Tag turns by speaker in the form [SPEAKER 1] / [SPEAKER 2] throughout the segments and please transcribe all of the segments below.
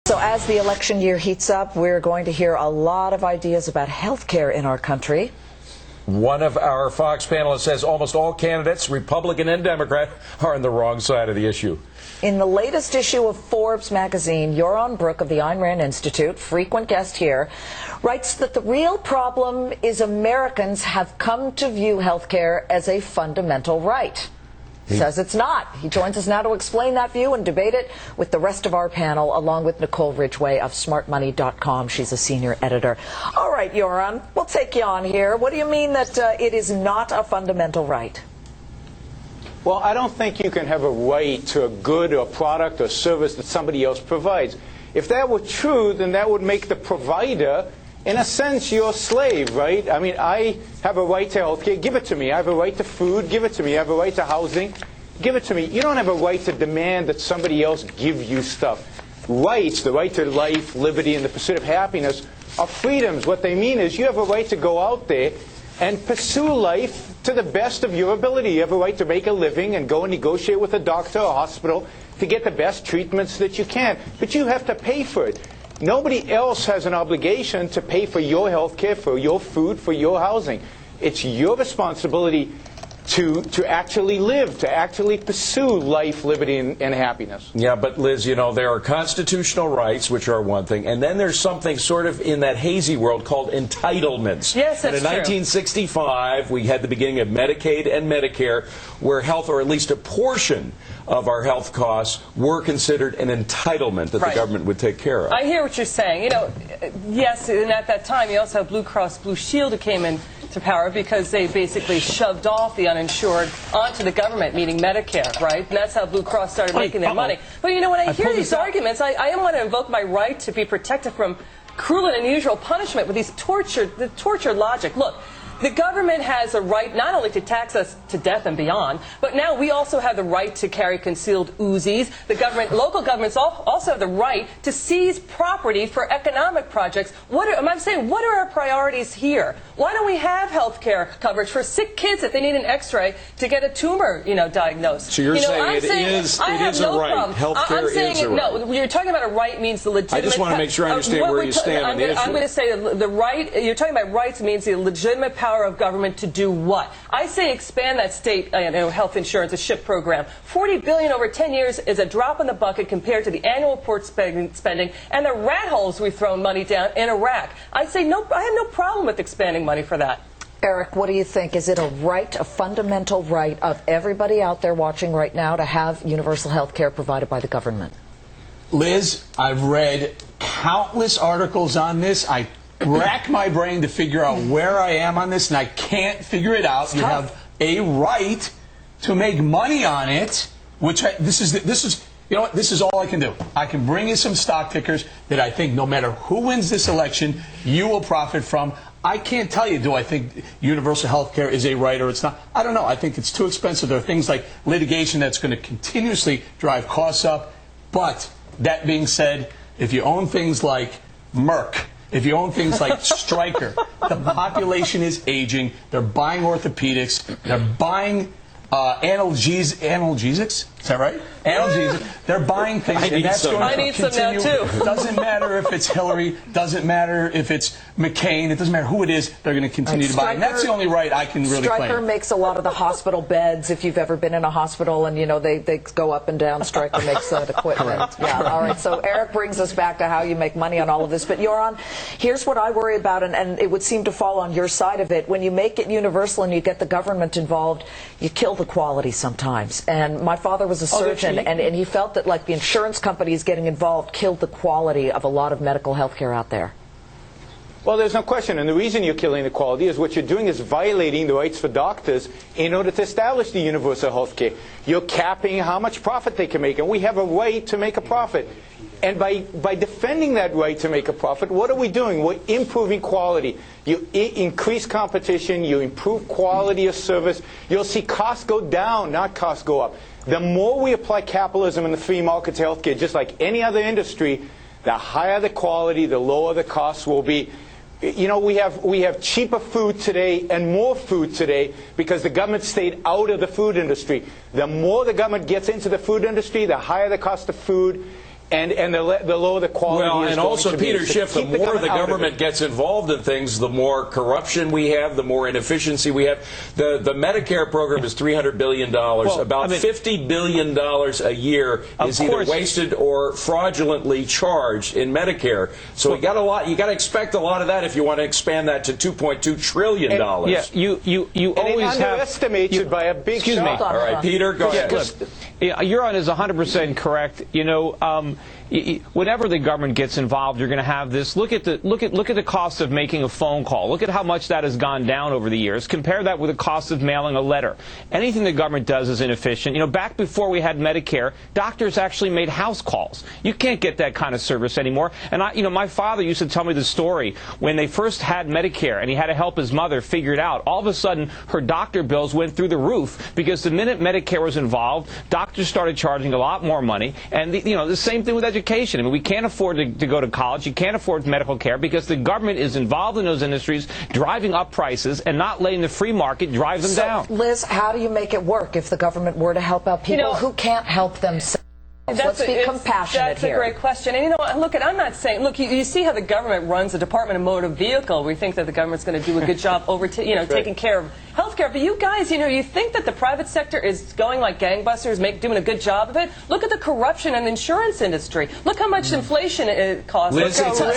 [SPEAKER 1] So as the election year heats up, we're going to hear a lot of ideas about health care in our country.
[SPEAKER 2] One of our Fox panelists says almost all candidates, Republican and Democrat, are on the wrong side of the issue.
[SPEAKER 1] In the latest issue of Forbes magazine, Yoron Brook of the Ayn Rand Institute, frequent guest here, writes that the real problem is Americans have come to view health care as a fundamental right. Says it's not. He joins us now to explain that view and debate it with the rest of our panel, along with Nicole Ridgway of smartmoney.com. She's a senior editor. All right, Yoron, we'll take you on here. What do you mean that it is not a fundamental right?
[SPEAKER 3] Well, I don't think you can have a right to a good or product or service that somebody else provides. If that were true, then that would make the provider, in a sense, your slave, right? I mean, I have a right to health care, give it to me. I have a right to food, give it to me. I have a right to housing, give it to me. You don't have a right to demand that somebody else give you stuff. Rights, the right to life, liberty, and the pursuit of happiness are freedoms. What they mean is you have a right to go out there and pursue life to the best of your ability. You have a right to make a living and go and negotiate with a doctor or hospital to get the best treatments that you can. But you have to pay for it. Nobody else has an obligation to pay for your health care, for your food, for your housing. It's your responsibility to actually live, to actually pursue life, liberty, and happiness.
[SPEAKER 2] Yeah, but Liz, you know, there are constitutional rights, which are one thing, and then there's something sort of in that hazy world called entitlements.
[SPEAKER 4] Yes, that's
[SPEAKER 2] and in 1965, we had the beginning of Medicaid and Medicare, where health, or at least a portion of our health costs, were considered an entitlement that the government would take care of.
[SPEAKER 4] I hear what you're saying. You know, yes, and at that time, you also have Blue Cross Blue Shield who came in to power because they basically shoved off the uninsured onto the government, meaning Medicare, right? And that's how Blue Cross started making their money. But you know, when I hear these arguments, I am going to invoke my right to be protected from cruel and unusual punishment with these tortured logic. Look, the government has a right not only to tax us to death and beyond, but now we also have the right to carry concealed Uzis. The government, local governments also have the right to seize property for economic projects. What are our priorities here? Why don't we have health care coverage for sick kids if they need an X-ray to get a tumor, diagnosed?
[SPEAKER 2] So you're saying it is a right. Health care is a right.
[SPEAKER 4] No, you're talking about a right means the legitimate.
[SPEAKER 2] I just want to make sure I understand where you stand on the issue.
[SPEAKER 4] I'm going to say the right. You're talking about rights means the legitimate power of government to do what? I say expand that state health insurance, a Schiff program. $40 billion over 10 years is a drop in the bucket compared to the annual report spending and the rat holes we've thrown money down in Iraq. I say no. I have no problem with expanding money for that.
[SPEAKER 1] Eric, what do you think? Is it a right, a fundamental right of everybody out there watching right now to have universal health care provided by the government?
[SPEAKER 5] Liz, I've read countless articles on this. I rack my brain to figure out where I am on this, and I can't figure it out. You have a right to make money on it, which this is you know what, this is all I can do. I can bring you some stock tickers that I think no matter who wins this election, you will profit from. I can't tell you, do I think universal health care is a right or it's not. I don't know. I think it's too expensive. There are things like litigation that's going to continuously drive costs up. But that being said, if you own things like Merck, if you own things like Stryker, the population is aging. They're buying orthopedics. They're buying analgesics. Is that right? Analgesics. They're buying things, and that's going to continue.
[SPEAKER 4] Some now too.
[SPEAKER 5] Doesn't matter if it's Hillary. Doesn't matter if it's McCain. It doesn't matter who it is. They're going to continue to buy. And that's the only right I can really claim.
[SPEAKER 1] Stryker makes a lot of the hospital beds. If you've ever been in a hospital and they go up and down, Stryker makes that equipment. Yeah. All right. So Eric brings us back to how you make money on all of this. But Yoron, here's what I worry about, and it would seem to fall on your side of it. When you make it universal and you get the government involved, you kill the quality sometimes. And my father was a surgeon, and he felt that like the insurance companies getting involved killed the quality of a lot of medical health care out there.
[SPEAKER 3] Well, there's no question. And the reason you're killing the quality is what you're doing is violating the rights for doctors in order to establish the universal health care. You're capping how much profit they can make. And we have a right to make a profit. And by defending that right to make a profit, what are we doing? We're improving quality. You increase competition. You improve quality of service. You'll see costs go down, not costs go up. The more we apply capitalism in the free market to healthcare, just like any other industry, the higher the quality, the lower the costs will be. You know, we have cheaper food today and more food today because the government stayed out of the food industry. The more the government gets into the food industry, the higher the cost of food. and the lower the quality
[SPEAKER 2] Well,
[SPEAKER 3] is
[SPEAKER 2] and
[SPEAKER 3] going
[SPEAKER 2] also,
[SPEAKER 3] to be.
[SPEAKER 2] Peter
[SPEAKER 3] So
[SPEAKER 2] Schiff, the
[SPEAKER 3] keep
[SPEAKER 2] more the
[SPEAKER 3] out of
[SPEAKER 2] government
[SPEAKER 3] it.
[SPEAKER 2] gets involved in things, the more corruption we have, the more inefficiency we have. The Medicare program is $300 billion. About $50 billion a year is either wasted or fraudulently charged in Medicare. So you got to expect a lot of that if you want to expand that to $2.2 trillion.
[SPEAKER 6] Yeah, you always have
[SPEAKER 3] underestimated by a big
[SPEAKER 6] excuse me.
[SPEAKER 3] shot.
[SPEAKER 2] All right, Peter, go ahead.
[SPEAKER 6] Euron is 100% correct. You know, whenever the government gets involved, you're going to have this. Look at the cost of making a phone call. Look at how much that has gone down over the years. Compare that with the cost of mailing a letter. Anything the government does is inefficient. You know, back before we had Medicare, doctors actually made house calls. You can't get that kind of service anymore. And my father used to tell me the story when they first had Medicare, and he had to help his mother figure it out. All of a sudden, her doctor bills went through the roof because the minute Medicare was involved, doctors started charging a lot more money. And the same thing with education. I mean, we can't afford to go to college. You can't afford medical care because the government is involved in those industries, driving up prices and not letting the free market drive them down.
[SPEAKER 1] Liz, how do you make it work if the government were to help out people who can't help themselves? Let's be compassionate
[SPEAKER 4] here. That's a great question. And look, I'm not saying, look, you see how the government runs the Department of Motor Vehicle. We think that the government's going to do a good job taking care of health care. But you guys, you think that the private sector is going like gangbusters, doing a good job of it? Look at the corruption in the insurance industry. Look how much inflation it costs.
[SPEAKER 2] Liz, it's a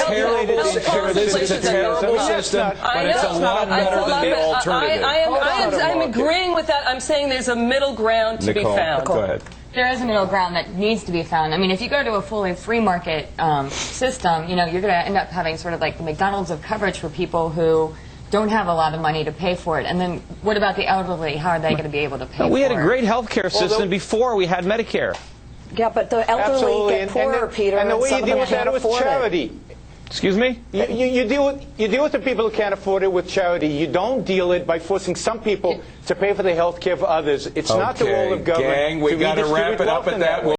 [SPEAKER 2] terrible system, but it's a lot better than the alternative.
[SPEAKER 4] I'm agreeing with that. I'm saying there's a middle ground to be found.
[SPEAKER 2] Go ahead.
[SPEAKER 7] There is a middle ground that needs to be found. I mean, if you go to a fully free market system, you're going to end up having sort of like the McDonald's of coverage for people who don't have a lot of money to pay for it. And then what about the elderly? How are they going to be able to pay for it?
[SPEAKER 6] We had a great health care system before we had Medicare.
[SPEAKER 1] Yeah, but the elderly get poorer, Peter,
[SPEAKER 3] and the way
[SPEAKER 1] some
[SPEAKER 3] you
[SPEAKER 1] of
[SPEAKER 3] deal
[SPEAKER 1] them
[SPEAKER 3] with that
[SPEAKER 1] can't
[SPEAKER 3] with
[SPEAKER 1] afford
[SPEAKER 3] charity.
[SPEAKER 6] Excuse me?
[SPEAKER 3] You deal with the people who can't afford it with charity. You don't deal it by forcing some people to pay for the health care for others. It's not the role of government.
[SPEAKER 2] Gang, we got to wrap it up at that.